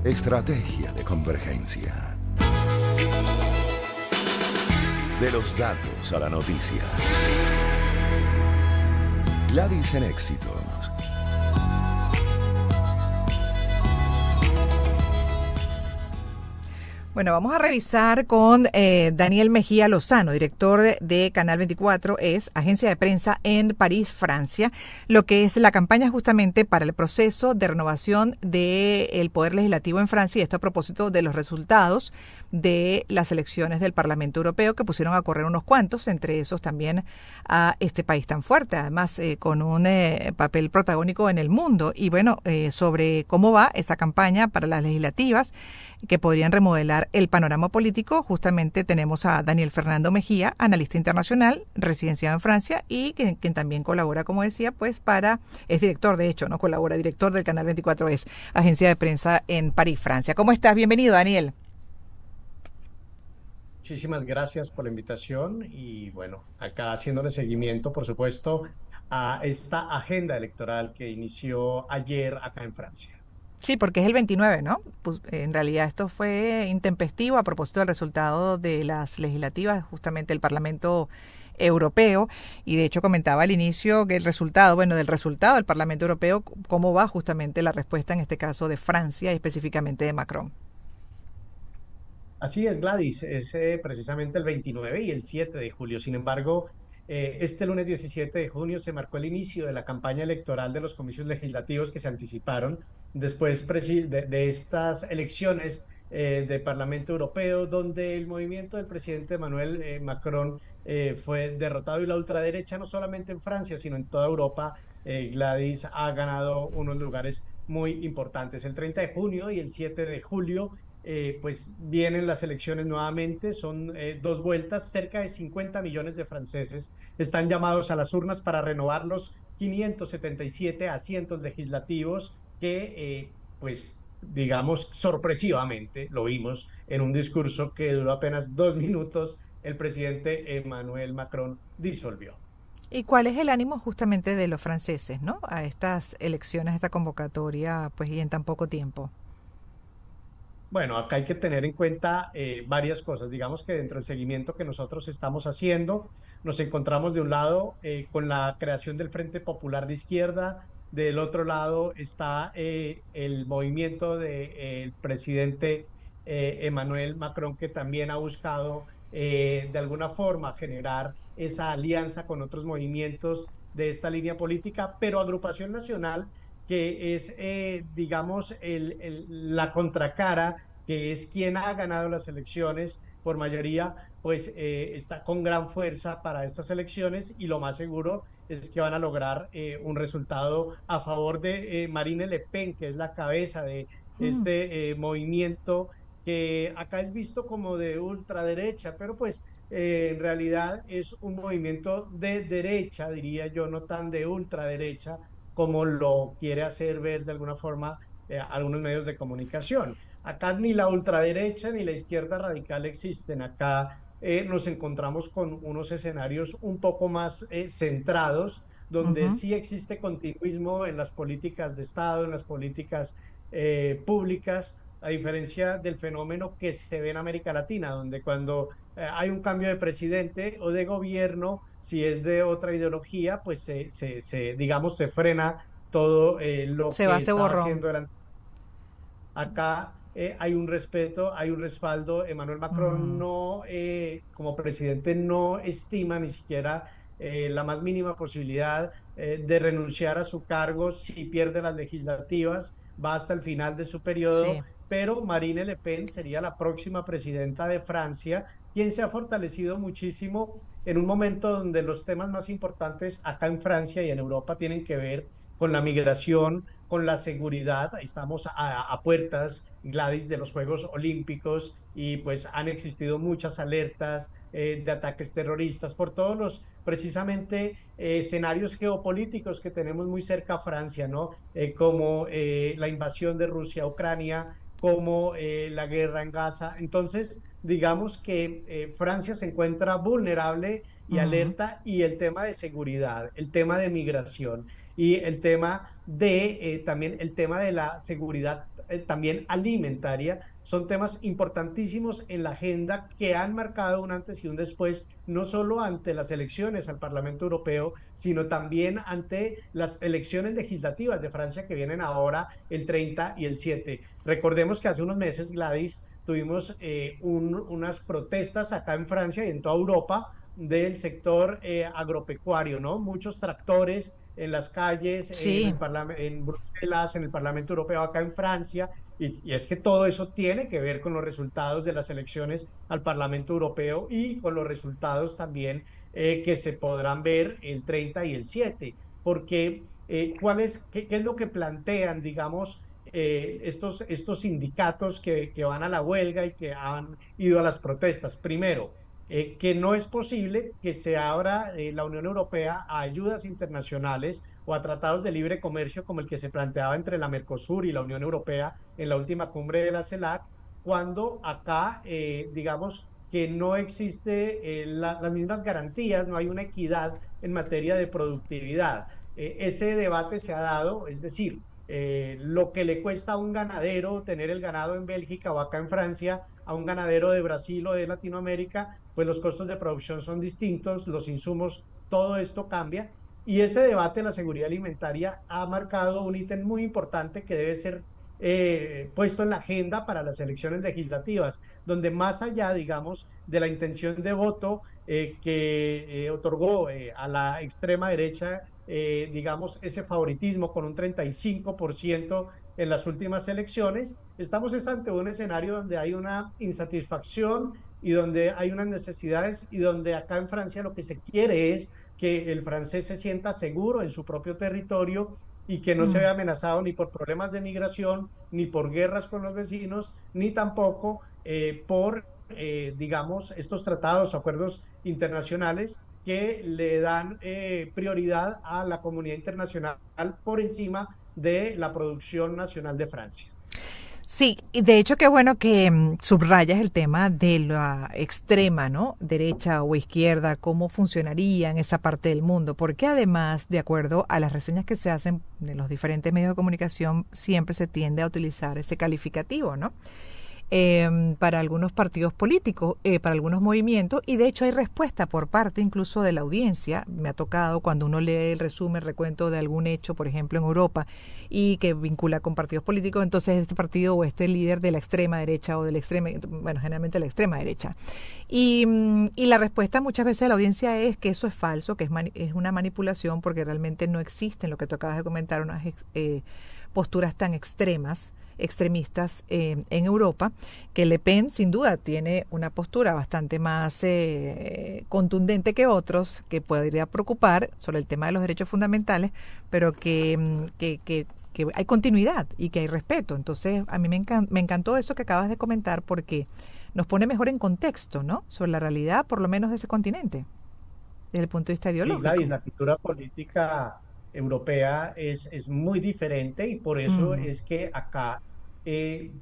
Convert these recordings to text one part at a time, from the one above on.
Estrategia de convergencia. De los datos a la noticia. Gladys en Éxitos. Bueno, vamos a revisar con Daniel Mejía Lozano, director de Canal 24, es agencia de prensa en París, Francia, lo que es la campaña justamente para el proceso de renovación del Poder Legislativo en Francia, y esto a propósito de los resultados de las elecciones del Parlamento Europeo que pusieron a correr unos cuantos, entre esos también a este país tan fuerte, además con un papel protagónico en el mundo. Y bueno, sobre cómo va esa campaña para las legislativas que podrían remodelar el panorama político, justamente tenemos a Daniel Fernando Mejía, analista internacional, residenciado en Francia y quien también colabora, como decía, pues es director, de hecho, no colabora, director del Canal 24, es agencia de prensa en París, Francia. ¿Cómo estás? Bienvenido, Daniel. Muchísimas gracias por la invitación y bueno, acá haciéndole seguimiento, por supuesto, a esta agenda electoral que inició ayer acá en Francia. Sí, porque es el 29, ¿no? Pues, en realidad esto fue intempestivo a propósito del resultado de las legislativas, justamente el Parlamento Europeo, y de hecho comentaba al inicio que del resultado del Parlamento Europeo, cómo va justamente la respuesta en este caso de Francia y específicamente de Macron. Así es, Gladys, es precisamente el 29 y el 7 de julio. Sin embargo, este lunes 17 de junio se marcó el inicio de la campaña electoral de los comicios legislativos que se anticiparon después de estas elecciones de Parlamento Europeo, donde el movimiento del presidente Emmanuel Macron fue derrotado y la ultraderecha, no solamente en Francia, sino en toda Europa, Gladys ha ganado unos lugares muy importantes. El 30 de junio y el 7 de julio pues vienen las elecciones nuevamente, son dos vueltas, cerca de 50 millones de franceses están llamados a las urnas para renovar los 577 asientos legislativos que, pues, digamos, sorpresivamente, lo vimos en un discurso que duró apenas 2 minutos, el presidente Emmanuel Macron disolvió. ¿Y cuál es el ánimo justamente de los franceses, ¿no? A estas elecciones, a esta convocatoria, pues y en tan poco tiempo? Bueno, acá hay que tener en cuenta varias cosas. Digamos que dentro del seguimiento que nosotros estamos haciendo, nos encontramos de un lado con la creación del Frente Popular de Izquierda, del otro lado está el movimiento del presidente Emmanuel Macron, que también ha buscado de alguna forma generar esa alianza con otros movimientos de esta línea política, pero Agrupación Nacional que es, digamos, la contracara, que es quien ha ganado las elecciones por mayoría, pues está con gran fuerza para estas elecciones y lo más seguro es que van a lograr un resultado a favor de Marine Le Pen, que es la cabeza de este movimiento que acá es visto como de ultraderecha, pero pues en realidad es un movimiento de derecha, diría yo, no tan de ultraderecha, como lo quiere hacer ver de alguna forma algunos medios de comunicación. Acá ni la ultraderecha ni la izquierda radical existen. Acá nos encontramos con unos escenarios un poco más centrados, donde Ujú. sí existe continuismo en las políticas de Estado, en las políticas públicas, a diferencia del fenómeno que se ve en América Latina, donde cuando hay un cambio de presidente o de gobierno, si es de otra ideología, pues digamos, se frena todo lo Se va que ese estaba borrón. haciendo acá. Hay un respeto, hay un respaldo. Emmanuel Macron Mm. no, como presidente, no estima ni siquiera la más mínima posibilidad de renunciar a su cargo si pierde las legislativas, va hasta el final de su periodo, Sí. pero Marine Le Pen sería la próxima presidenta de Francia, quien se ha fortalecido muchísimo en un momento donde los temas más importantes acá en Francia y en Europa tienen que ver con la migración, con la seguridad. Estamos a puertas, Gladys, de los Juegos Olímpicos y pues han existido muchas alertas de ataques terroristas por todos los precisamente escenarios geopolíticos que tenemos muy cerca a Francia, ¿no? Como la invasión de Rusia a Ucrania, como la guerra en Gaza. Entonces, digamos que Francia se encuentra vulnerable y Mm. alerta y el tema de seguridad, el tema de migración y el tema de también el tema de la seguridad también alimentaria, son temas importantísimos en la agenda que han marcado un antes y un después, no solo ante las elecciones al Parlamento Europeo, sino también ante las elecciones legislativas de Francia que vienen ahora el 30 y el 7. Recordemos que hace unos meses, Gladys, tuvimos unas protestas acá en Francia y en toda Europa del sector agropecuario, ¿no? Muchos tractores en las calles, Sí. en Bruselas, en el Parlamento Europeo, acá en Francia, y es que todo eso tiene que ver con los resultados de las elecciones al Parlamento Europeo y con los resultados también que se podrán ver el 30 y el 7, porque qué es lo que plantean, digamos, estos sindicatos que van a la huelga y que han ido a las protestas? Primero, que no es posible que se abra la Unión Europea a ayudas internacionales o a tratados de libre comercio como el que se planteaba entre la Mercosur y la Unión Europea en la última cumbre de la CELAC, cuando acá, digamos, que no existe las mismas garantías, no hay una equidad en materia de productividad. Ese debate se ha dado, es decir, lo que le cuesta a un ganadero tener el ganado en Bélgica o acá en Francia, a un ganadero de Brasil o de Latinoamérica, pues los costos de producción son distintos, los insumos, todo esto cambia. Y ese debate de la seguridad alimentaria ha marcado un ítem muy importante que debe ser puesto en la agenda para las elecciones legislativas, donde más allá, digamos, de la intención de voto que otorgó a la extrema derecha, digamos, ese favoritismo con un 35% en las últimas elecciones, estamos ante un escenario donde hay una insatisfacción y donde hay unas necesidades y donde acá en Francia lo que se quiere es que el francés se sienta seguro en su propio territorio y que no se vea Mm. amenazado ni por problemas de migración, ni por guerras con los vecinos, ni tampoco digamos, estos tratados o acuerdos internacionales que le dan prioridad a la comunidad internacional por encima de la producción nacional de Francia. Sí, y de hecho qué bueno que subrayas el tema de la extrema, ¿no? Derecha o izquierda, cómo funcionaría en esa parte del mundo, porque además, de acuerdo a las reseñas que se hacen de los diferentes medios de comunicación, siempre se tiende a utilizar ese calificativo, ¿no? Para algunos partidos políticos, para algunos movimientos, y de hecho hay respuesta por parte incluso de la audiencia. Me ha tocado cuando uno lee el resumen, el recuento de algún hecho, por ejemplo en Europa, y que vincula con partidos políticos, entonces este partido o este líder de la extrema derecha o de la extrema, bueno, generalmente la extrema derecha. Y la respuesta muchas veces de la audiencia es que eso es falso, que es una manipulación, porque realmente no existen, lo que tú acabas de comentar, unas posturas tan extremistas en Europa, que Le Pen sin duda tiene una postura bastante más contundente que otros, que podría preocupar sobre el tema de los derechos fundamentales, pero que hay continuidad y que hay respeto. Entonces, a mí me encantó eso que acabas de comentar, porque nos pone mejor en contexto, ¿no? Sobre la realidad, por lo menos de ese continente, desde el punto de vista Sí, Gladys, ideológico. la cultura política europea es muy diferente y por eso Mm. es que acá,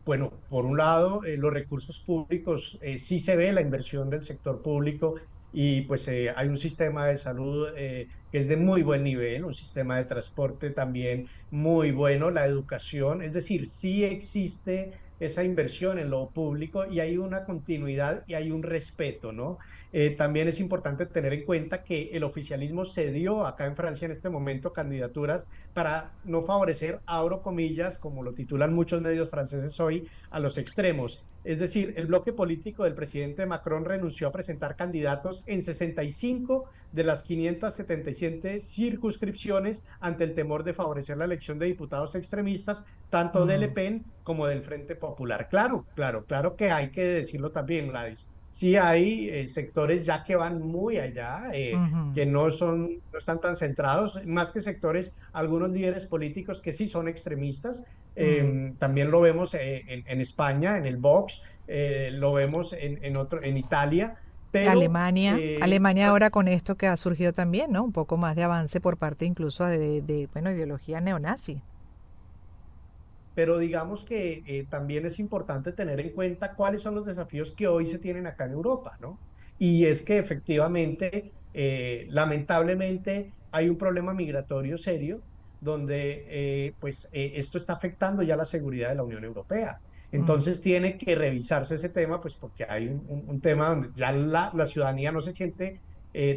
bueno, por un lado, los recursos públicos, sí se ve la inversión del sector público y pues hay un sistema de salud que es de muy buen nivel, un sistema de transporte también muy bueno, la educación, es decir, sí existe esa inversión en lo público y hay una continuidad y hay un respeto, ¿no? También es importante tener en cuenta que el oficialismo cedió acá en Francia en este momento candidaturas para no favorecer, abro comillas, como lo titulan muchos medios franceses hoy, a los extremos. Es decir, el bloque político del presidente Macron renunció a presentar candidatos en 65 de las 577 circunscripciones ante el temor de favorecer la elección de diputados extremistas, tanto de Le Mm. Pen como del Frente Popular. Claro, claro, claro que hay que decirlo también, Gladys. Sí hay sectores ya que van muy allá, Ujú. que no están tan centrados, más que sectores, algunos líderes políticos que sí son extremistas. Mm. También lo vemos en España, en el Vox, lo vemos en Italia, pero Alemania ahora con esto que ha surgido también, ¿no? Un poco más de avance por parte incluso bueno, ideología neonazi. pero digamos que también es importante tener en cuenta cuáles son los desafíos que hoy se tienen acá en Europa, ¿no? Y es que efectivamente, lamentablemente, hay un problema migratorio serio, donde esto está afectando ya la seguridad de la Unión Europea. Mm, Entonces tiene que revisarse ese tema, pues porque hay un tema donde ya la ciudadanía no se siente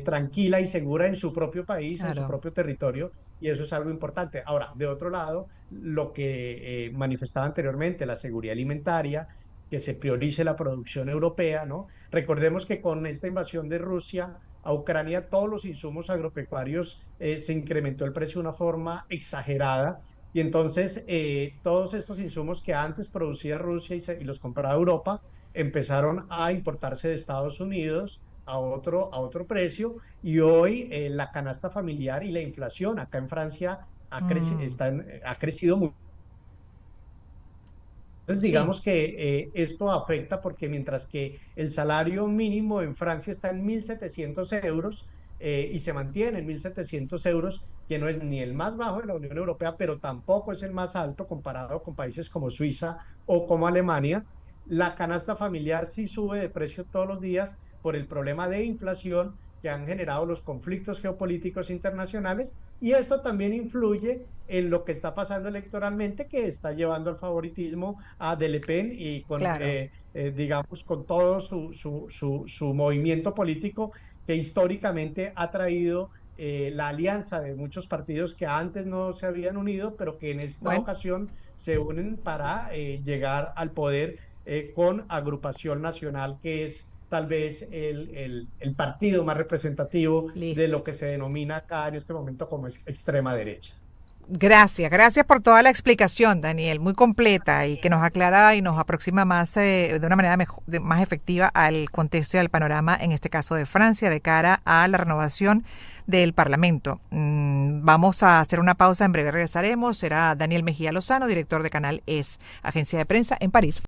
tranquila y segura en su propio país, en su claro. propio territorio, y eso es algo importante. Ahora, de otro lado, lo que manifestaba anteriormente, la seguridad alimentaria, que se priorice la producción europea, ¿no? Recordemos que con esta invasión de Rusia a Ucrania, todos los insumos agropecuarios se incrementó el precio de una forma exagerada. Y entonces todos estos insumos que antes producía Rusia y los compraba Europa empezaron a importarse de Estados Unidos a otro precio, y hoy la canasta familiar y la inflación acá en Francia Mm, ha crecido mucho. Entonces, sí, digamos que esto afecta porque mientras que el salario mínimo en Francia está en 1.700 euros y se mantiene en 1.700 euros, que no es ni el más bajo de la Unión Europea, pero tampoco es el más alto comparado con países como Suiza o como Alemania, la canasta familiar sí sube de precio todos los días por el problema de inflación que han generado los conflictos geopolíticos internacionales, y esto también influye en lo que está pasando electoralmente, que está llevando al favoritismo a De Le Pen y con, claro. digamos, con todo su movimiento político que históricamente ha traído la alianza de muchos partidos que antes no se habían unido, pero que en esta Bueno. ocasión se unen para llegar al poder con Agrupación Nacional, que es tal vez el partido más representativo de Listo. lo que se denomina acá en este momento como extrema derecha. Gracias, gracias por toda la explicación, Daniel, muy completa y que nos aclara y nos aproxima más de una manera más efectiva al contexto y al panorama, en este caso de Francia, de cara a la renovación del Parlamento. Vamos a hacer una pausa, en breve regresaremos. Será Daniel Mejía Lozano, director de Canal ES, agencia de prensa en París.